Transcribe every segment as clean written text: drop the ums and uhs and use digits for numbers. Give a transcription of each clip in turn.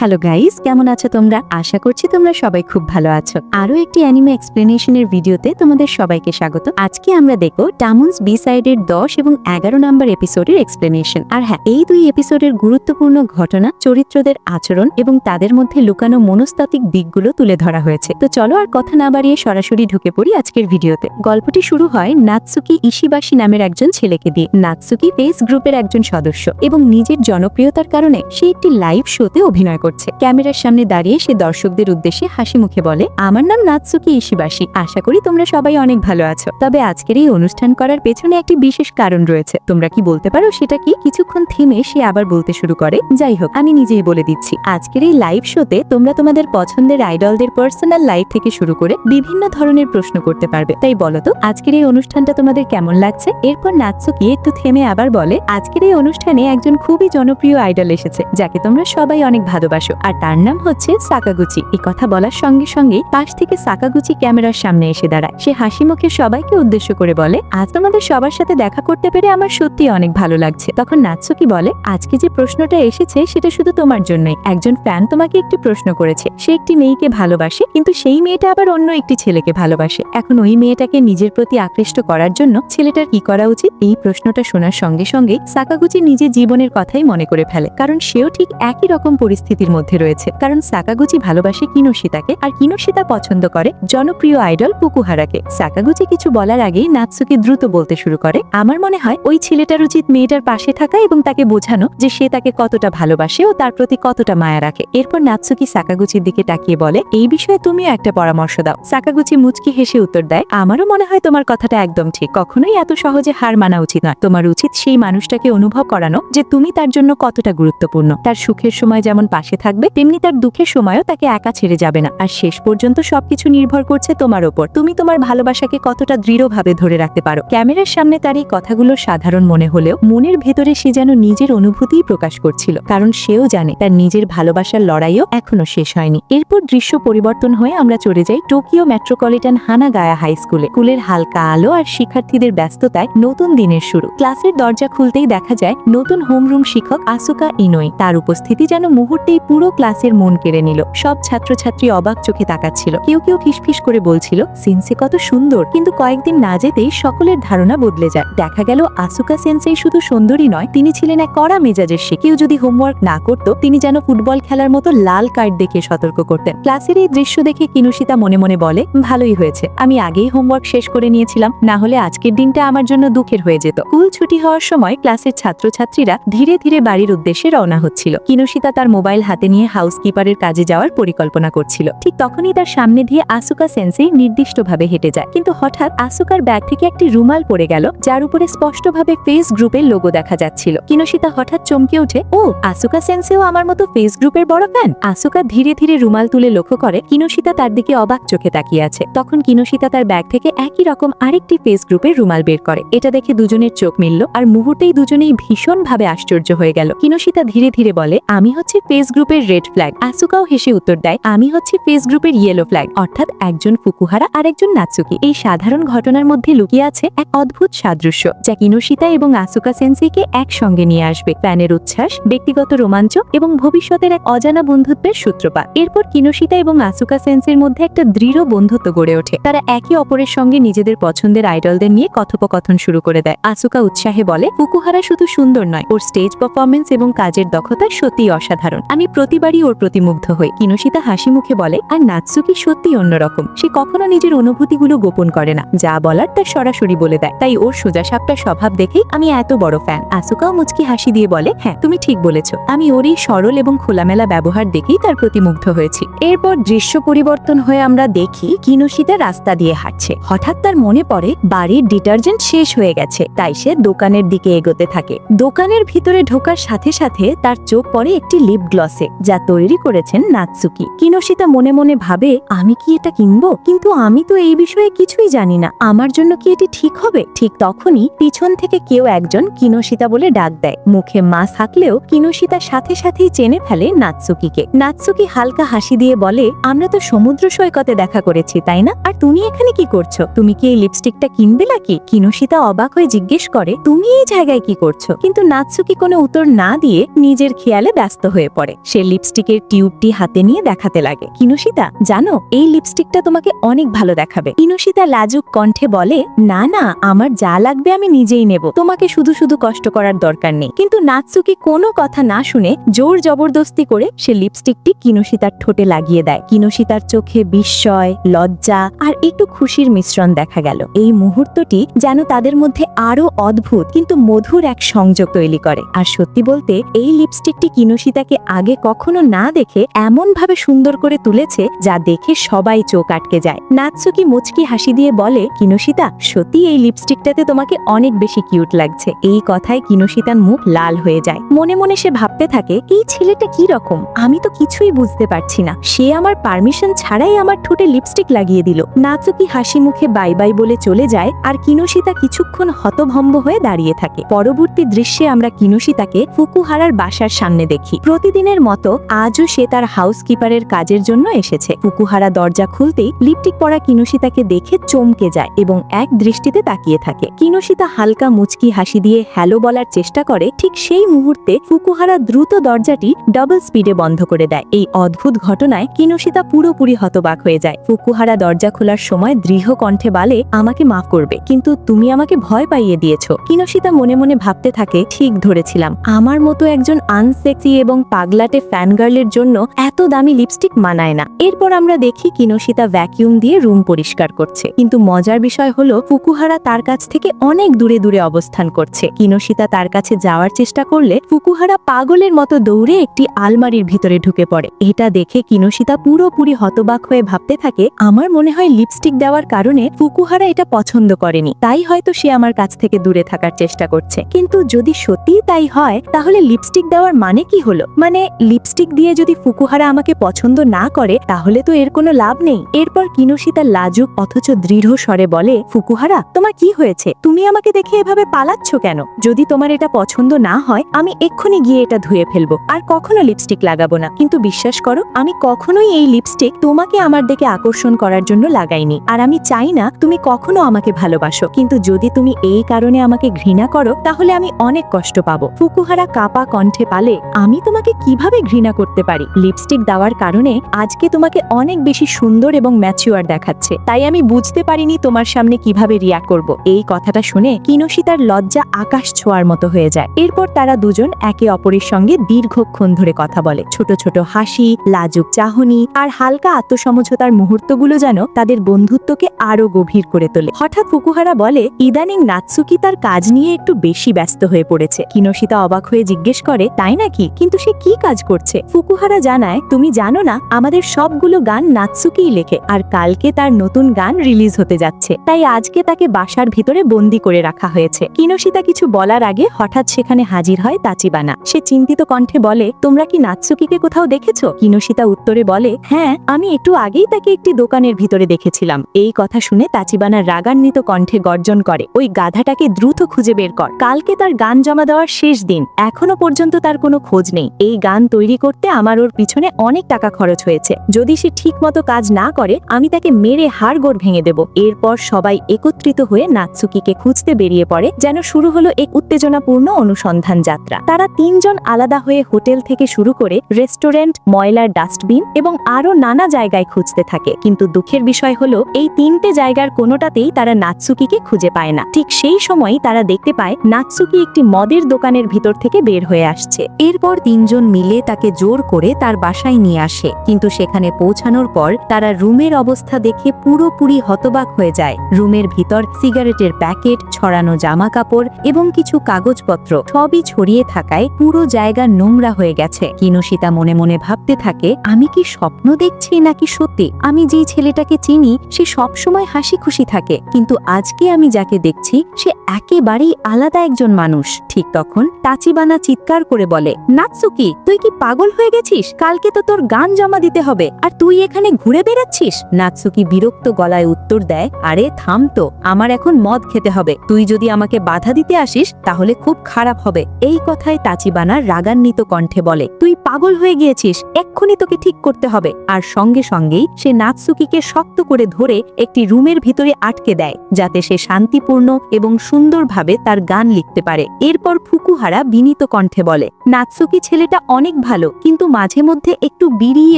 Hello guys, কেমন আছো তোমরা? আশা করছি তোমরা সবাই খুব ভালো আছো। আরো একটি অ্যানিমে এক্সপ্লেনেশনের ভিডিওতে তোমাদের সবাইকে স্বাগত। আজকে আমরা দেখব টামুনস বি সাইডের 10 এবং 11 নম্বর এপিসোডের এক্সপ্লেনেশন। আর হ্যাঁ, এই দুই এপিসোডের গুরুত্বপূর্ণ ঘটনা, চরিত্রদের আচরণ এবং তাদের মধ্যে লুকানো মনস্তাত্ত্বিক দিকগুলো তুলে ধরা হয়েছে। তো চলো আর কথা না বাড়িয়ে সরাসরি ঢুকে পড়ি আজকের ভিডিওতে। গল্পটি শুরু হয় নাতসুকি ইশিবাশি নামের একজন ছেলেকে দিয়ে। নাতসুকি ফেস গ্রুপের একজন সদস্য এবং নিজের জনপ্রিয়তার কারণে সে একটি লাইভ শোতে অভিনয় করছে। ক্যামেরার সামনে দাঁড়িয়ে সে দর্শকদের উদ্দেশ্যে হাসি মুখে বলে, আমার নাম নাতসুকি ইশিবাশি, আশা করি তোমরা সবাই অনেক ভালো আছো। তবে আজকের এই অনুষ্ঠান করার পেছনে একটি বিশেষ কারণ রয়েছে। তোমরা কি বলতে পারো সেটা কি? কিছুক্ষণ থেমে সে আবার বলতে শুরু করে, যাই হোক আমি নিজেই বলে দিচ্ছি। আজকের এই লাইভ শোতে তোমরা তোমাদের পছন্দের আইডলদের পার্সোনাল লাইফ থেকে শুরু করে বিভিন্ন ধরনের প্রশ্ন করতে পারবে। তাই বলো তো আজকের এই অনুষ্ঠানটা তোমাদের কেমন লাগছে? এরপর নাতসুকি একটু থেমে আবার বলে, আজকের এই অনুষ্ঠানে একজন খুবই জনপ্রিয় আইডল এসেছে যাকে তোমরা সবাই অনেক ভালোবাসো, আর তার নাম হচ্ছে সাকাগুচি। এই কথা বলার সঙ্গে সঙ্গেই পাশ থেকে সাকাগুচি ক্যামেরার সামনে এসে দাঁড়ায়। সে হাসি মুখে সবাইকে উদ্দেশ্য করে বলে, আজ তোমাদের সবার সাথে দেখা করতে পেরে আমার সত্যি অনেক ভালো লাগছে। তখন নাতসুকি বলে, আজকে যে প্রশ্নটা এসেছে সেটা শুধু তোমার জন্যই। একজন ফ্যান তোমাকে একটি প্রশ্ন করেছে। সে একটি মেয়েকে ভালোবাসে, কিন্তু সেই মেয়েটা আবার অন্য একটি ছেলেকে ভালোবাসে। এখন ওই মেয়েটাকে নিজের প্রতি আকৃষ্ট করার জন্য ছেলেটার কি করা উচিত? এই প্রশ্নটা শোনার সঙ্গে সঙ্গেই সাকাগুচি নিজের জীবনের কথাই মনে করে ফেলে, কারণ সেও ঠিক একই রকম পরিস্থিতির মধ্যে রয়েছে। কারণ সাকাগুচি ভালোবাসে কিনোশিতাকে, আর কিনোশিতা পছন্দ করে জনপ্রিয় আইডল পুকুহারাকে। সাকাগুচি কিছু বলার আগেই নাতসুকি দ্রুত বলতে শুরু করে, আমার মনে হয় ওই ছেলেটার উচিত মেয়েটার পাশে থাকা এবং তাকে বোঝানো যে সে তাকে কতটা ভালোবাসে ও তার প্রতি কতটা মায়া রাখে। এরপর নাতসুকি সাকাগুচির দিকে তাকিয়ে বলে, এই বিষয়ে তুমিও একটা পরামর্শ দাও। সাকাগুচি মুচকি হেসে উত্তর দেয়, আমারও মনে হয় তোমার কথাটা একদম ঠিক। কখনোই এত সহজে হার মানা উচিত নয়। তোমার উচিত সেই মানুষটাকে অনুভব করানো যে তুমি তার জন্য কতটা গুরুত্বপূর্ণ। তার সুখের সময় যেমন পাশে থাকবে, তেমনি তার দুঃখের সময়ও তাকে একা ছেড়ে যাবে না। আর শেষ পর্যন্ত সবকিছু নির্ভর করছে তোমার ওপর। তুমি তোমার ভালোবাসাকে কতটা দৃঢ়ভাবে ধরে রাখতে পারো। ক্যামেরার সামনে তার এই কথাগুলো সাধারণ মনে হলেও মনের ভেতরে সে যেন নিজের অনুভূতিই প্রকাশ করছিল, কারণ সেও জানে তার নিজের ভালোবাসার লড়াইও এখনো শেষ হয়নি। এরপর দৃশ্য পরিবর্তন হয়ে আমরা চলে যাই টোকিও মেট্রোপলিটন হানাগায়া হাই স্কুলে। স্কুলের হালকা আলো আর শিক্ষার্থীদের ব্যস্ততায় নতুন দিনের শুরু। ক্লাসের দরজা খুলতেই দেখা যায় নতুন হোমরুম শিক্ষক আসুকা ইনোই। তার উপস্থিতি যেন মুহূর্তেই পুরো ক্লাসের মন কেড়ে নিল। সব ছাত্রছাত্রী অবাক চোখে তাকাচ্ছিল। কেউ কেউ ফিসফিস করে বলছিল, সেন্সে কত সুন্দর। কিন্তু কয়েকদিন না যেতেই সকলের ধারণা বদলে যায়। দেখা গেল আসুকা সেন্সেই শুধু সুন্দরী নয়, তিনি ছিলেন এক কড়া মেজাজের শিক্ষক। কেউ যদি হোমওয়ার্ক না করত, তিনি যেন ফুটবল খেলার মতো লাল কার্ড দেখে সতর্ক করতেন। ক্লাসের এই দৃশ্য দেখে কিনোশিতা মনে মনে বলে, ভালোই হয়েছে, আমি আগেই হোমওয়ার্ক শেষ করে নিয়েছিলাম, না হলে আজকের দিনটা আমার জন্য দুঃখের হয়ে যেত। স্কুল ছুটি হওয়ার সময় ক্লাসের ছাত্রছাত্রীরা ধীরে ধীরে বাড়ির উদ্দেশ্যে রওনা হচ্ছিল। কিনোশিতা তার মোবাইল হাতে নিয়ে হাউসকিপারের কাজে যাওয়ার পরিকল্পনা করছিল। ঠিক তখনই তার সামনে দিয়ে আসুকা সেন্সেই নির্দিষ্টভাবে হেঁটে যায়। কিন্তু হঠাৎ আসুকার ব্যাগ থেকে একটি রুমাল পড়ে গেল, যার উপরে স্পষ্টভাবে ফেস গ্রুপের লোগো দেখা যাচ্ছিল। কিনোশিতা হঠাৎ চমকে ওঠে, ও আসুকা সেন্সেও আমার মতো ফেস গ্রুপের বড় ফ্যান। আসুকা ধীরে ধীরে রুমাল তুলে লক্ষ্য করে কিনোশিতা তার দিকে অবাক চোখে তাকিয়ে আছে। তখন কিনোশিতা তার ব্যাগ থেকে একই রকম আরেকটি ফেস গ্রুপের রুমাল বের করে। এটা দেখে দুজনের চোখ মিলল, আর মুহূর্তেই দুজনেই ভীষণ ভাবে আশ্চর্য হয়ে গেল। কিনোশিতা ধীরে ধীরে বলে, আমি হচ্ছে ফেস গ্রুপের রেড ফ্ল্যাগ। আসুকাও হেসে উত্তর দেয়, আমি হচ্ছে ফেস গ্রুপের ইয়েলো ফ্ল্যাগ। অর্থাৎ একজন ফুকুহারা আর একজন নাতসুকি। এই সাধারণ ঘটনার মধ্যে লুকিয়ে আছে এক অদ্ভুত সাদৃশ্য, যা কিনোশিতা এবং আসুকা সেন্সেইকে একসঙ্গে নিয়ে আসবে। ফ্যানের উচ্ছ্বাস, ব্যক্তিগত রোমাঞ্চ এবং ভবিষ্যতের এক অজানা বন্ধুত্বের সূত্রপাত। এরপর কিনোশিতা এবং আসুকা সেন্সের মধ্যে একটা দৃঢ় বন্ধুত্ব গড়ে ওঠে। তারা একে অপরের সঙ্গে নিজেদের পছন্দের আইডলদের নিয়ে কথোপকথন শুরু করে দেয়। আসুকা উৎসাহে বলে, ফুকুহারা শুধু সুন্দর নয়, ওর স্টেজ পারফরমেন্স এবং কাজের দক্ষতা সত্যিই অসাধারণ। আমি প্রতিবারই ওর প্রতি মুগ্ধ হই। কিনোশিতা হাসি মুখে বলে, আর নাতসুকি সত্যি অন্যরকম। সে কখনো নিজের অনুভূতিগুলো গোপন করে না, যা বলার তার সরাসরি বলে দেয়। তাই ওর সোজাসাপটা স্বভাব দেখেই আমি এত বড় ফ্যান। আসুকাও মুচকি হাসি দিয়ে বলে, হ্যাঁ তুমি ঠিক বলেছ, আমি ওর এই সরল এবং খোলামেলা ব্যবহার দেখেই তার প্রতি মুগ্ধ হয়েছি। এরপর দৃশ্য পরিবর্তন হয়ে আমরা দেখি কিনোশিতা রাস্তা দিয়ে হাঁটছে। হঠাৎ তার মনে পড়ে বাড়ির ডিটারজেন্ট শেষ হয়ে গেছে, তাই সে দোকানের দিকে এগোতে থাকে। দোকানের ভিতরে ঢোকার সাথে সাথে তার চোখ পড়ে একটি লিপ গ্লসে, যা তৈরি করেছেন নাতসুকি। কিনোশিতা মনে মনে ভাবে, আমি কি এটা কিনবো? কিন্তু আমি তো এই বিষয়ে কিছুই জানি না, আমার জন্য কি এটি ঠিক হবে? ঠিক তখনই পিছন থেকে কেউ একজন কিনোশিতা বলে ডাক দেয়। মুখে মাস্ক থাকলেও কিনোশিতা সাথে সাথেই চেনে ফেলে নাতসুকিকে। নাতসুকি হালকা হাসি দিয়ে বলে, আমরা তো সমুদ্র সৈকতে দেখা করেছি, তাই না? আর তুমি এখানে কি করছো? তুমি কি এই লিপস্টিকটা কিনবে নাকি? কিনোশিতা অবাক হয়ে জিজ্ঞেস করে, তুমি এই জায়গায় কি করছো? কিন্তু নাতসুকি কোনো উত্তর না দিয়ে নিজের খেয়ালে ব্যস্ত হয়ে পড়ে। সে লিপস্টিকের টিউবটি হাতে নিয়ে দেখাতে লাগে। কিনুশিতা, জানো এই লিপস্টিকটা তোমাকে অনেক ভালো দেখাবে। কিনুশিতা লাজুক কণ্ঠে বলে, না না, আমার যা লাগবে আমি নিজেই নেব, তোমাকে শুধু শুধু কষ্ট করার দরকার নেই। কিন্তু নাৎসুকি কোনো কথা না শুনে জোর জবরদস্তি করে সে লিপস্টিকটি কিনুশিতার ঠোঁটে লাগিয়ে দেয়। কিনুশিতার চোখে বিস্ময়, লজ্জা আর একটু খুশির মিশ্রণ দেখা গেল। এই মুহূর্তটি যেন তাদের মধ্যে আরো অদ্ভুত কিন্তু মধুর এক সংযোগ তৈরি করে। আর সত্যি বলতে এই লিপস্টিকটি কিনুশিতাকে আগে কখনো না দেখে এমন ভাবে সুন্দর করে তুলেছে যা দেখে সবাই চোখ আটকে যায়। নাৎসুকি মুচকি হাসি দিয়ে বলে, কিনুশিতা, সত্যি এই লিপস্টিকটাতে তোমাকে অনেক বেশি কিউট লাগছে। এই কথায় কিনুশিতার মুখ লাল হয়ে যায়। মনে মনে সে ভাবতে থাকে, এই ছেলেটা কি রকম, আমি তো কিছুই বুঝতে পারছি না। সে আমার পারমিশন ছাড়াই আমার ঠোঁটে লিপস্টিক লাগিয়ে দিল। নাৎসুকি হাসি মুখে বাই বাই বলে চলে যায় আর কিনুশিতা কিছুক্ষণ হতভম্ব হয়ে দাঁড়িয়ে থাকে। পরবর্তী দৃশ্যে আমরা কিনুশিতাকে ফুকুহারার বাসার সামনে দেখি। প্রতিদিনের মতো আজও সে তার হাউসকিপারের কাজের জন্য এসেছে। ফুকুহারা দরজা খুলতেই লিপস্টিক পরা কিনুশিতাকে দেখে চমকে যায় এবং এক দৃষ্টিতে তাকিয়ে থাকে। কিনুশিতা হালকা মুচকি হাসি দিয়ে হ্যালো বলার চেষ্টা করে। ঠিক সেই মুহূর্তে ফুকুহারা দ্রুত দরজাটি ডাবল স্পিডে বন্ধ করে দেয়। এই অদ্ভুত ঘটনায় কিনুশিতা পুরোপুরি হতবাক হয়ে যায়। ফুকুহারা দরজা খোলার সময় দৃঢ় কণ্ঠে বলে, আমাকে মাফ করবে, কিন্তু তুমি আমাকে ভয় পাইয়ে দিয়েছো। কিনুশিতা মনে মনে ভাবতে থাকে, ঠিক ধরেছিলাম, আমার মতো একজন আনসেক্সি এবং পাগলাটে ফ্যানগার্লের জন্য এত দামি লিপস্টিক মানায় না। এরপর আমরা দেখি কিনুশিতা ভ্যাকিউম দিয়ে রুম পরিষ্কার করছে। কিন্তু মজার বিষয় হলো ফুকুহারা তার কাছ থেকে অনেক দূরে দূরে অবস্থান করছে। কিনুশিতা তার কাছে যাওয়ার চেষ্টা করলে ফুকুহারা পাগলের মতো দৌড়ে একটি আলমারির ভিতরে ঢুকে পড়ে। এটা দেখে কিনুশিতা পুরোপুরি হতবাক হয়ে ভাবতে থাকে, আমার মনে হয় লিপস্টিক দেওয়ার কারণে ফুকুহারা এটা পছন্দ করেনি, তাই হয়তো সে আমার কাছ থেকে দূরে থাকার চেষ্টা করছে। কিন্তু যদি সত্যিই তাই হয় তাহলে লিপস্টিক দেওয়ার মানে কি হলো? মানে লিপস্টিক দিয়ে যদি ফুকুহারা আমাকে পছন্দ না করে তাহলে তো এর কোনো লাভ নেই। এরপর কিনুশিতা লাজুক অথচ দৃঢ় স্বরে বলে, ফুকুহারা, তোমার কি হয়েছে? তুমি আমাকে দেখে এভাবে পালাচ্ছ কেন? যদি তোমার এটা পছন্দ না হয় আমি এক্ষুনি গিয়ে এটা ধুয়ে ফেলবো আর কখনো লিপস্টিক লাগাবো না। কিন্তু বিশ্বাস করো, আমি কখনোই এই লিপস্টিক তোমাকে আমার দিকে আকর্ষণ করার জন্য লাগাইনি, আর আমি চাই না তুমি কখনো আমাকে ভালোবাসো। কিন্তু যদি তুমি এই কারণে আমাকে ঘৃণা করো তাহলে আমি অনেক কষ্ট পাবো। ফুকুহারা কাপা কণ্ঠে বলে, আমি তোমাকে কিভাবে ঘৃণা করতে পারি? লিপস্টিক দেওয়ার কারণে আজকে তোমাকে অনেক বেশি সুন্দর এবং ম্যাচিউর দেখাচ্ছে, তাই আমি বুঝতে পারিনি তোমার সামনে কিভাবে রিয়াক্ট করব। এই কথাটা শুনে কিনুশিতার লজ্জা আকাশ ছোঁয়ার মতো হয়ে যায়। এরপর তারা দুজন একে অপরের সঙ্গে দীর্ঘক্ষণ ধরে কথা বলে। ছোট ছোট হাসি, লাজুক চাহনি আর হালকা আত্মসমঝোতার মুহূর্তগুলো যেন তাদের বন্ধুত্বকে আরো গভীর করে তোলে। হঠাৎ ফুকুহারা বলে, ইদানিং নাৎসুকি তার কাজ নিয়ে একটু বেশি ব্যস্ত হয়ে পড়েছে। কিনুশিতা অবাক হয়ে জিজ্ঞেস করে, তাই নাকি? কিন্তু সে কি কাজ করছে? ফুকুহারা জানায়, তুমি জানো না, আমাদের সবগুলো গান নাৎসুকিই লেখে, আর কালকে তার নতুন গান রিলিজ হতে যাচ্ছে, তাই আজকে তাকে বাসার ভিতরে বন্দি করে রাখা হয়েছে। কিনুশিতা কিছু বলার আগে হঠাৎ সেখানে হাজির হয় তাচিবানা। সে চিন্তিত কণ্ঠে বলে, তোমরা কি নাৎসুকিকে কোথাও দেখেছো? কিনুশিতা উত্তরে বলে, হ্যাঁ, আমি একটু আগেই তাকে একটি দোকানের ভিতরে দেখেছিলাম। এই কথা শুনে তাচিবানা রাগান্বিত কণ্ঠে গর্জন করে, ওই গাধাটাকে দ্রুত খুঁজে বের কর। কালকে তার গান জমা দেওয়ার শেষ দিন, এখনো পর্যন্ত তার কোনো খোঁজ নেই। এই গান তৈরি করতে আমার ওর পিছনে অনেক টাকা খরচ হয়েছে। যদি সে ঠিক মতো কাজ না করে আমি তাকে মেরে হাড়গোড় ভেঙে দেব। এরপর সবাই একত্রিত হয়ে নাৎসুকিকে খুঁজতে বেরিয়ে পড়ে। যেন শুরু হলো এক উত্তেজনাপূর্ণ অনুসন্ধান যাত্রা। তারা তিনজন আলাদা হয়ে হোটেল থেকে শুরু করে রেস্টুরেন্ট, ময়লার ডাস্টবিন এবং আরো নানা জায়গায় খুঁজতে থাকে। কিন্তু দুঃখের বিষয় হলো এই তিনটে জায়গার কোনোটাতেই তারা নাৎসুকিকে খুঁজে পায় না। ঠিক সেই সময়ই তারা দেখতে পায় নাৎসুকি একটি মদের দোকানের ভিতর থেকে বের হয়ে আসছে। এরপর তিনজন মিলে তাকে জোর করে তার বাসায় নিয়ে আসে। কিন্তু সেখানে পৌঁছানোর পর তারা রুমের অবস্থা দেখে পুরোপুরি হতবাক হয়ে যায়। রুমের ভিতর সিগারেটের প্যাকেট, ছড়ানো জামা কাপড় এবং কিছু কাগজপত্র সবই ছড়িয়ে থাকায় পুরো জায়গা নোংরা হয়ে গেছে। কিনুশিতা মনে মনে ভাবতে থাকে, আমি কি স্বপ্ন দেখছি নাকি সত্যি? আমি যেই ছেলেটাকে চিনি সে সবসময় হাসি খুশি থাকে, কিন্তু আজকে আমি যাকে দেখছি সে একেবারেই আলাদা একজন মানুষ। ঠিক তখন তাচিবানা চিৎকার করে বলে, নাৎসুকি, তুই কি পাগল হয়ে গেছিস? কালকে তো তোর গান জমা দিতে হবে আর তুই এখানে ঘুরে বেড়াচ্ছিস। নাৎসুকি বিরক্ত গলায় উত্তর দেয়, আরে থাম তো, আমার এখন মদ খেতে হবে। তুই যদি আমাকে বাধা দিতে আসিস তাহলে খুব খারাপ হবে। এই কথায় তাচিবানা রাগান্বিত কণ্ঠে বলে, তুই পাগল হয়ে গিয়েছিস, এক্ষুনি তোকে ঠিক করতে হবে। আর সঙ্গে সঙ্গেই সে নাৎসুকিকে শক্ত করে ধরে একটি রুমের ভিতরে আটকে দেয়, যাতে সে শান্তিপূর্ণ এবং সুন্দরভাবে তার গান লিখতে পারে। এরপর ফুকুহারা বিনীত কণ্ঠে বলে, নাৎসুকি ছেলেটা অনেক ভালো, কিন্তু মাঝে মধ্যে একটু বিড়ি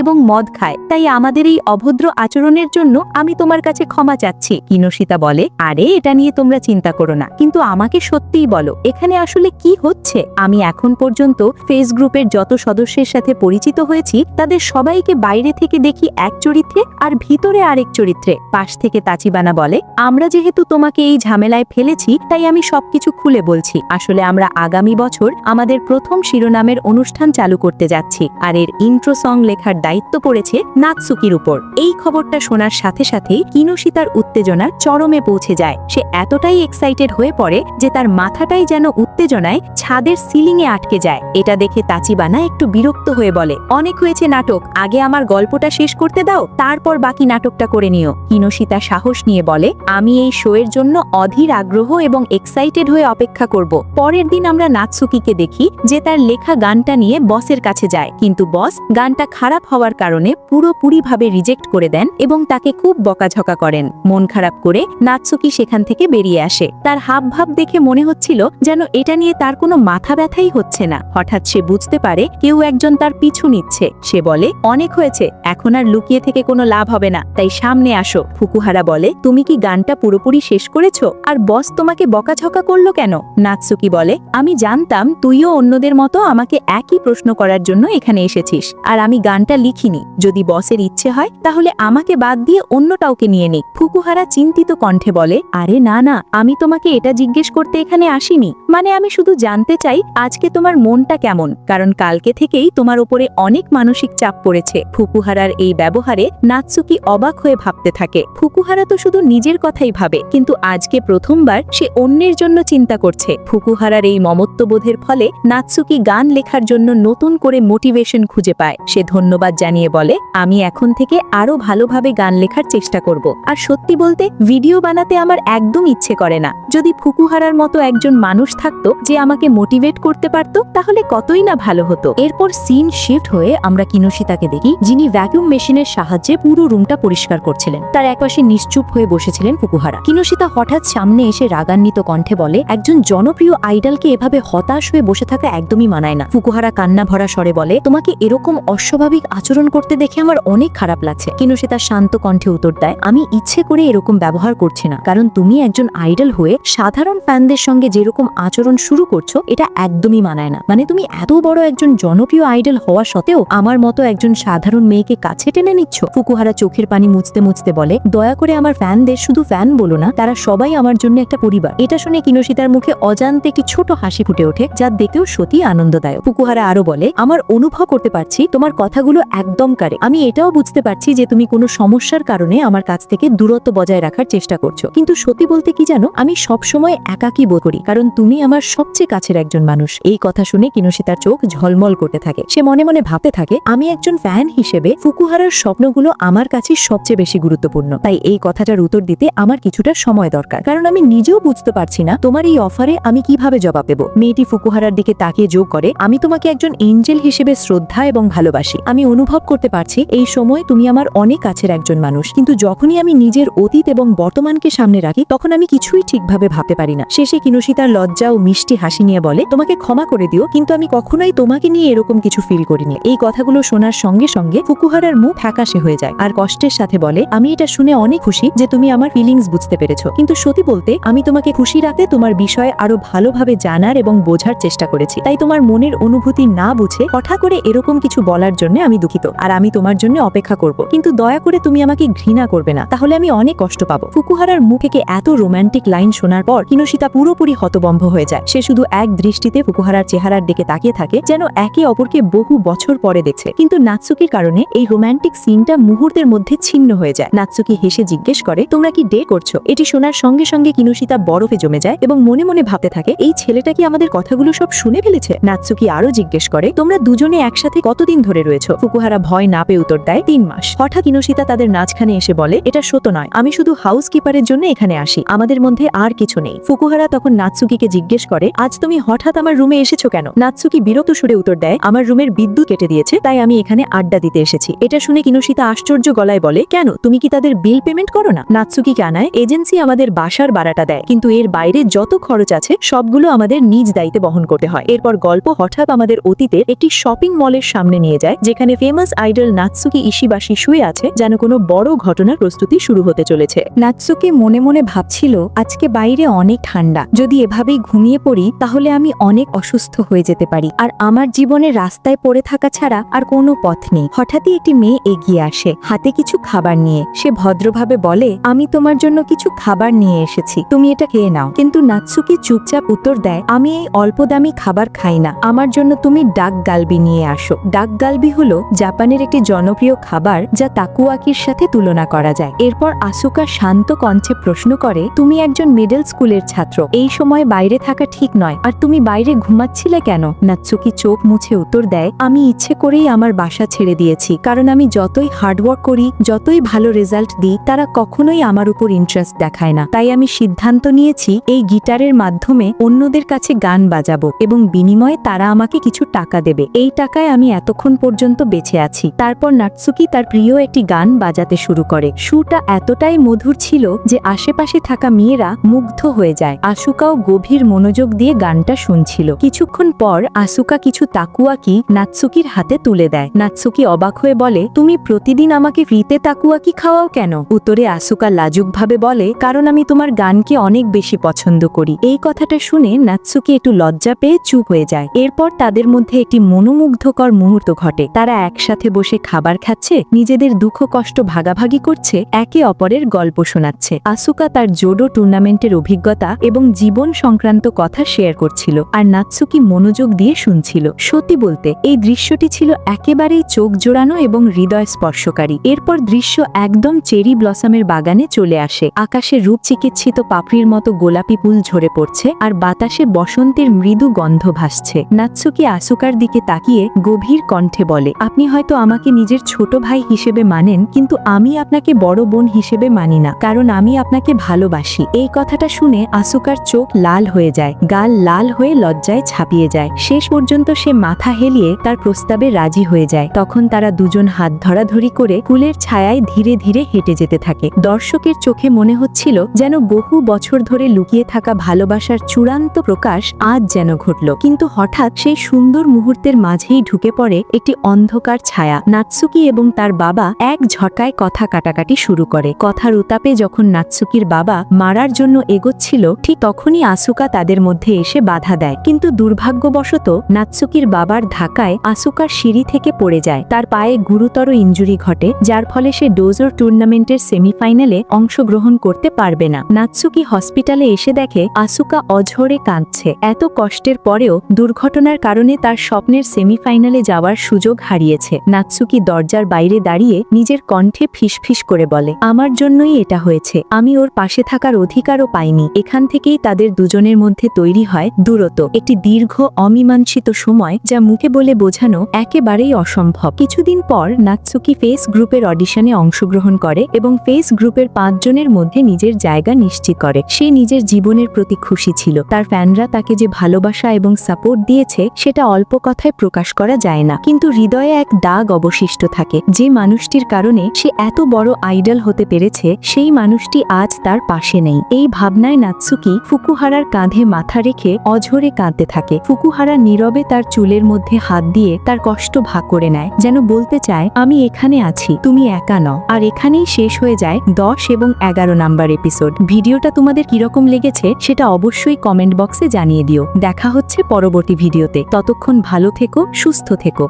এবং মদ খায়, তাই আমাদের এই অভদ্র আচরণের জন্য আমি তোমার কাছে ক্ষমা চাচ্ছি। কিনোশিতা বলে, আরে এটা নিয়ে তোমরা চিন্তা করো না, কিন্তু আমাকে সত্যিই বলো এখানে আসলে কি হচ্ছে। আমি এখন পর্যন্ত ফেস গ্রুপের যত সদস্যের সাথে পরিচিত হয়েছি তাদের সবাইকে বাইরে থেকে দেখি এক চরিত্রে আর ভিতরে আরেক চরিত্রে। পাশ থেকে তাচিবানা বলে, আমরা যেহেতু তোমাকে এই ঝামেলায় ফেলেছি তাই আমি সবকিছু খুলে বলছি। আসলে আমরা আগামী বছর আমাদের প্রথম শিরোনামের অনুষ্ঠান চালু করতে যাচ্ছি, আর এর ইন্ট্রো সং লেখার দায়িত্ব পড়েছে নাতসুকির উপর। এই খবরটা শোনার সাথে সাথেই কিনোশিতার উত্তেজনা চরমে পৌঁছে যায়। সে এতটাই এক্সাইটেড হয়ে পড়ে যে তার মাথাটাই যেন উত্তেজনায় ছাদের সিলিংয়ে আটকে যায়। এটা দেখে তাচিবানা একটু বিরক্ত হয়ে বলে, অনেক হয়েছে নাটক, আগে আমার গল্পটা শেষ করতে দাও, তারপর বাকি নাটকটা করে নিও। কিনোশিতা সাহস নিয়ে বলে, আমি এই শোয়ের জন্য অধীর আগ্রহ এবং এক্সাইটেড হয়ে অপেক্ষা করব। পরের দিন আমরা নাতসুকিকে দেখি যে তার লেখা গানটা নিয়ে বসের কাছে যায়, কিন্তু বস গানটা খারাপ হওয়ার কারণে পুরোপুরিভাবে রিজেক্ট করে দেন এবং তাকে খুব বকাঝকা করেন। মন খারাপ করে নাতসুকি সেখান থেকে বেরিয়ে আসে। তার হাবভাব দেখে মনে হচ্ছিল যেন এটা নিয়ে তার কোনো মাথা ব্যথাই হচ্ছে না। হঠাৎ সে বুঝতে পারে কেউ একজন তার পিছু নিচ্ছে। সে বলে, অনেক হয়েছে, এখন আর লুকিয়ে থেকে কোনো লাভ হবে না, তাই সামনে আসো। ফুকুহারা বলে, তুমি কি গানটা পুরোপুরি শেষ করেছো? আর বস তোমাকে বকাঝকা করলো কেন? নাতসুকি বলে, আমি জানতাম তুইও অন্যদের মতো আমাকে একই প্রশ্ন করার জন্য এখানে এসেছিস, আর আমি গানটা লিখিনি। যদি বসের ইচ্ছে হয় তাহলে আমাকে বাদ দিয়ে অন্য কাউকে নিয়ে নিক। ফুকুহারা চিন্তিত কণ্ঠে বলে, আরে না না, আমি তোমাকে এটা জিজ্ঞেস করতে এখানে আসিনি, মানে আমি শুধু জানতে চাই আজকে তোমার মনটা কেমন, কারণ কালকে থেকেই তোমার উপরে অনেক মানসিক চাপ পড়েছে। ফুকুহারার এই ব্যবহারে নাতসুকি অবাক হয়ে ভাবতে থাকে। ফুকুহারা তো শুধু নিজের কথাই ভাবে, কিন্তু আজকে প্রথমবার সে অন্যের জন্য চিন্তা করছে। ফুকুহারার এই মমত্ববোধের ফলে নাতসুকি গান লেখার জন্য নতুন করে মোটিভেশন খুঁজে পায়। সে ধন্যবাদ জানিয়ে বলে, আমি এখন থেকে আরো ভালোভাবে গান লেখার চেষ্টা করব। আর সত্যি বলতে ভিডিও বানাতে আমার একদম ইচ্ছে করে না। যদি ফুকুহারার মতো একজন মানুষ থাকতো যে আমাকে মোটিভেট করতে পারত তাহলে কতই না ভালো হতো। এরপর সিন শিফট হয়ে আমরা কিনোশিতাকে দেখি, যিনি ভ্যাকুয়াম মেশিনের সাহায্যে পুরো রুমটা পরিষ্কার করছিলেন। তার একপাশে নিশ্চুপ হয়ে বসেছিলেন ফুকুহারা। কিনোশিতা হঠাৎ সামনে এসে রাগান্বিত কণ্ঠে বলে, একজন জনপ্রিয় আইডলকে এভাবে হতাশ হয়ে বসে থাকা একদমই মানায় না। ফুকুহারা কান্না ভরা স্বরে বলে, তোমাকে এরকম অস্বাভাবিক আচরণ করতে দেখে আমার অনেক খারাপ লাগছে। কিনোশিতা শান্ত কণ্ঠে উত্তর দেয়, আমি ইচ্ছে করে এরকম ব্যবহার করছি না, কারণ তুমি একজন আইডল হয়ে সাধারণ ফ্যানদের সঙ্গে যেরকম আচরণ শুরু করছো এটা একদমই মানায় না। মানে তুমি এত বড় একজন জনপ্রিয় আইডল হওয়া সত্ত্বেও আমার মতো একজন সাধারণ মেয়েকে কাছে টেনে নিচ্ছ। ফুকুহারা চোখের পানি মুছতে মুছতে বলে, দয়া করে আমার ফ্যানদের শুধু ফ্যান বলো না, তারা সবাই আমার জন্য একটা পরিবার। এটা শুনে কিনোশিতার মুখে অজান্তে একটি ছোট হাসি ফুটে ওঠে, যা দেখেও সত্যি আনন্দদায়ক। ফুকুহারা আরো বলে, আমার অনুভব করতে পারছি তোমার কথাগুলো একদম কারে। আমি এটাও বুঝতে পারছি যে তুমি কোনো সমস্যার কারণে আমার কাছ থেকে দূরত্ব বজায় রাখার চেষ্টা করছো, কিন্তু সত্যি বলতে কি জানো, আমি সবসময় একাকী বোধ করি, কারণ তুমি আমার সবচেয়ে কাছের একজন মানুষ। এই কথা শুনে কিনোশিতার চোখ ঝলমল করতে থাকে। সে মনে মনে ভাবতে থাকে, আমি একজন ফ্যান হিসেবে ফুকুহারার স্বপ্নগুলো আমার কাছে সবচেয়ে বেশি গুরুত্বপূর্ণ। তাই এই কথাটার উত্তর দিতে আমার কিছুটা সময় দরকার, কারণ আমি নিজেও বুঝতে পারছি না তোমার এই অফারে আমি কিভাবে জবাব দেব। মেয়েটি ফুকুহারার দিকে তাকিয়ে যোগ করে, আমি তোমাকে একজন এঞ্জেল হিসেবে শ্রদ্ধা এবং ভালোবাসি। আমি অনুভব করতে পারছি এই সময় তুমি আমার অনেক কাছের একজন মানুষ, কিন্তু যখনই আমি নিজের অতীত এবং বর্তমানকে সামনে রাখি তখন আমি কিছুই ঠিকভাবে ভাবতে পারি না। শেষে কিনোশিতার লজ্জা ও মিষ্টি হাসি নিয়ে বলে, তোমাকে ক্ষমা করে দিও, কিন্তু আমি কখনোই তোমাকে নিয়ে এরকম কিছু ফিল করিনি। এই কথাগুলো শোনার সঙ্গে সঙ্গে ফুকুহারার মুখ ফ্যাকাশে হয়ে যায় আর কষ্টের সাথে বলে, আমি এটা শুনে অনেক খুশি যে তুমি আমার ফিলিংস বুঝতে পেরেছো, কিন্তু সত্যি বলতে আমি তোমাকে খুশি রাখতে তোমার বিষয়ে আরো ভালোভাবে জানার এবং বোঝার চেষ্টা করেছি। তাই তোমার মনের অনুভূতি না বুঝে হঠাৎ করে এরকম কিছু বলার জন্য আমি দুঃখিত, আর আমি তোমার জন্য অপেক্ষা করব, কিন্তু দয়া করে তুমি আমাকে ঘৃণা করবে না, তাহলে আমি অনেক কষ্ট পাবো। ফুকুহারার মুখ থেকে এত রোমান্টিক লাইন শোনার পর কিনোশিতা পুরোপুরি হতবম্ব হয়ে যায়। সে শুধু এক দৃষ্টিতে ফুকুহারার চেহারার দিকে তাকিয়ে থাকে, যেন একে অপরকে বহু বছর পরে দেখছে। কিন্তু নাতসুকির কারণে এই রোমান্টিক সিনটা মুহূর্তের মধ্যে ছিন্ন হয়ে যায়। নাতসুকি হেসে জিজ্ঞেস করে, তোমরা কি ডেট করছো? এটি শোনার সঙ্গে সঙ্গে কিনোশিতা বরফে জমে যায় এবং মনে মনে ভাবতে থাকে, এই ছেলেটা কি আমাদের কথাগুলো সব শুনে ফেলেছে? নাতসুকি আরো জিজ্ঞেস করে, তোমরা দুজনে একসাথে কতদিন ধরে রয়েছো? ফুকুহারা ভয় না পেয়ে উত্তর দেয়, 3 মাস। হঠাৎ কিনোশিতা তাদের নাচখানে এসে বলে, এটা সত্য নয়, আমি শুধু হাউস কিপারের জন্য এখানে আসি, আমাদের মধ্যে আর কিছু নেই। ফুকুহারা তখন নাতসুকিকে জিজ্ঞেস করে, আজ তুমি হঠাৎ আমার রুমে এসেছো কেন? নাতসুকি বিরক্ত সুরে উত্তর দেয়, আমার রুমের বিদ্যুৎ কেটে দিয়েছে, তাই আমি এখানে আড্ডা দিতে এসেছি। এটা শুনে কিনোশিতা আশ্চর্য গলায় বলে, কেন, তুমি কি তাদের বিল পেমেন্ট করো না? নাতসুকি জানায়, এজেন্সি আমাদের বাসার ভাড়াটা দেয়, কিন্তু এর বাইরে যত খরচ আছে সবগুলো আমাদের নিজ দায়িত্বে বহন করতে হয়। এরপর গল্প হঠাৎ আমাদের অতীতের একটি শপিং মলের সামনে নিয়ে যায়, যেখানে ফেমাস আইডল নাৎসুকি ইশিবাশি শুয়ে আছে, যেন কোনো বড় ঘটনার প্রস্তুতি শুরু হতে চলেছে। নাৎসুকি মনে মনে ভাবছিল, আজকে বাইরে অনেক ঠান্ডা, যদি এভাবেই ঘুমিয়ে পড়ি তাহলে আমি অনেক অসুস্থ হয়ে যেতে পারি, আর আমার জীবনে রাস্তায় পড়ে থাকা ছাড়া আর কোনো পথ নেই। হঠাৎই একটি মেয়ে এগিয়ে আসে, হাতে কিছু খাবার নিয়ে। সে ভদ্রভাবে বলে, আমি তোমার জন্য কিছু খাবার নিয়ে এসেছি, তুমি এটা খেয়ে নাও। কিন্তু নাৎসুকি চুপচাপ উত্তর দেয়, আমি এই অল্প দামি খাবার খাই না, আমার জন্য তুমি ডাক গালবি নিয়ে আসো। ডাক গালবি হলো জাপানের একটি জনপ্রিয় খাবার, যা তাকুয়াকির সাথে তুলনা করা যায়। এরপর আসুকা শান্ত কণ্ঠে প্রশ্ন করে, তুমি একজন মিডল স্কুলের ছাত্র, এই সময় বাইরে থাকা ঠিক নয়, আর তুমি বাইরে ঘুমাচ্ছিলে কেন? নাৎসুকি চোখ মুছে উত্তর দেয়, আমি ইচ্ছে করেই আমার বাসা ছেড়ে দিয়েছি, কারণ আমি যতই হার্ডওয়ার্ক করি, যতই ভালো রেজাল্ট দিই, তারা কখনোই আমার উপর ইন্টারেস্ট দেখায় না। তাই আমি সিদ্ধান্ত নিয়েছি এই গিটারের মাধ্যমে অন্যদের কাছে গান বাজাবো, এবং বিনিময়ে তারা আমাকে কিছু টাকা দেবে। এই টাকায় আমি এতক্ষণ পর্যন্ত বেঁচে আছি। তারপর নাৎসুকি তার প্রিয় একটি গান বাজাতে শুরু করে। সুরটা এতটাই মধুর ছিল যে আশেপাশে থাকা মেয়েরা মুগ্ধ হয়ে যায়। আসুকাও গভীর মনোযোগ দিয়ে গানটা শুনছিল। কিছুক্ষণ পর আসুকা কিছু তাকুয়াকি নাৎসুকির হাতে তুলে দেয়। নাৎসুকি অবাক হয়ে বলে, তুমি প্রতিদিন আমাকে ফ্রিতে তাকুয়াকি খাওয়াও কেন? উত্তরে আসুকা লাজুকভাবে বলে, কারণ আমি তোমার গানকে অনেক বেশি পছন্দ করি। এই কথাটা শুনে নাৎসুকি একটু লজ্জা পেয়ে চুপ হয়ে যায়। এরপর তাদের মধ্যে একটি মনোমুগ্ধকর মুহূর্ত ঘটে। তারা একসাথে বসে খাবার খাচ্ছে, নিজেদের দুঃখ কষ্ট ভাগাভাগি করছে, একে অপরের গল্প শোনাচ্ছে। আসুকা তার জোডো টুর্নামেন্টের অভিজ্ঞতা এবং জীবন সংক্রান্ত কথা শেয়ার করছিল, আর নাৎসুকি মনোযোগ দিয়ে শুনছিল। সত্যি বলতে এই দৃশ্যটি ছিল একেবারেই চোখ জোড়ানো এবং হৃদয় স্পর্শকারী। এরপর দৃশ্য একদম চেরি ব্লসমের বাগানে চলে আসে। আকাশে রূপ চিকিৎসিত পাপড়ির মতো গোলাপি ফুল ঝরে পড়ছে, আর বাতাসে বসন্তের মৃদু গন্ধ ভাসছে। নাৎসুকি আসুকার দিকে তাকিয়ে গভীর কণ্ঠে বলে, আপনি হয়তো আমাকে নিজের ছোট ভাই হিসেবে মানেন, কিন্তু আমি আপনাকে বড় বোন হিসেবে মানি না, কারণ আমি আপনাকে ভালোবাসি। এই কথাটা শুনে আসুকার চোখ লাল হয়ে যায়, গাল লাল হয়ে লজ্জায় ছাপিয়ে যায়। শেষ পর্যন্ত সে মাথা হেলিয়ে তার প্রস্তাবে রাজি হয়ে যায়। তখন তারা দুজন হাত ধরাধরি করে ফুলের ছায়ায় ধীরে ধীরে হেঁটে যেতে থাকে। দর্শকের চোখে মনে হচ্ছিল যেন বহু বছর ধরে লুকিয়ে থাকা ভালোবাসার চূড়ান্ত প্রকাশ আজ যেন ঘটল। কিন্তু হঠাৎ সেই সুন্দর মুহূর্তের মাঝেই ঢুকে পড়ে একটি অন্ধকার ছায়া। নাৎসুকি এবং তার বাবা এক ঝটকায় কথা কাটাকাটি শুরু করে। কথার উতাপে যখন নাৎসুকির বাবা মারার জন্য এগোচ্ছিল, ঠিক তখনই আসুকা তাদের মধ্যে এসে বাধা দেয়। কিন্তু দুর্ভাগ্যবশত নাৎসুকির বাবার ধাক্কায় আসুকার সিঁড়ি থেকে পড়ে যায়। তার পায়ে গুরুতর ইনজুরি ঘটে, যার ফলে সে ডোজোর টুর্নামেন্টের সেমিফাইনালে অংশগ্রহণ করতে পারবে না। নাৎসুকি হসপিটালে এসে দেখে আসুকা অঝরে কাঁদছে। এত কষ্টের পরেও দুর্ঘটনার কারণে তার স্বপ্নের সেমিফাইনালে যাওয়ার সুযোগ হারিয়েছে। নাৎসুকি দরজার বাইরে দাঁড়িয়ে নিজের কণ্ঠে ফিসফিস করে বলে, আমার জন্যই এটা হয়েছে, আমি ওর পাশে থাকার অধিকারও পাইনি। এখান থেকেই তাদের দুজনের মধ্যে তৈরি হয় দূরত্ব, একটি দীর্ঘ অমীমাংসিত সময় যা মুখে বলে বোঝানো একেবারেই অসম্ভব। কিছুদিন পর নাৎসুকি ফেস গ্রুপের অডিশনে অংশগ্রহণ করে এবং ফেস গ্রুপের 5 জনের মধ্যে নিজের জায়গা নিশ্চিত করে। সে নিজের জীবনের প্রতি খুশি ছিল। তার ফ্যানরা তাকে যে ভালোবাসা এবং সাপোর্ট দিয়েছে সেটা অল্প কথায় প্রকাশ করা যায় না, কিন্তু হৃদয়ে এক দাগ অবশিষ্ট থাকে। যে মানুষটির কারণে সে এত বড় আইডল হতে পেরেছে, সেই মানুষটি আজ তার পাশে নেই। এই ভাবনায় নাৎসুকি ফুকুহারার কাঁধে মাথা রেখে অঝরে কাঁদতে থাকে। ফুকুহারা নীরবে তার চুলের মধ্যে হাত দিয়ে তার কষ্ট ভাগ করে নেয়, যেন বলতে চায়, আমি এখানে আছি, তুমি একা নও। আর এখানেই শেষ হয়ে যায় 10 এবং 11 নাম্বার এপিসোড। ভিডিওটা তোমাদের কিরকম লেগেছে সেটা অবশ্যই কমেন্ট বক্সে জানিয়ে দিও। দেখা হচ্ছে পরবর্তী ভিডিওতে। ততক্ষণ ভালো থেকো, সুস্থ থেকো।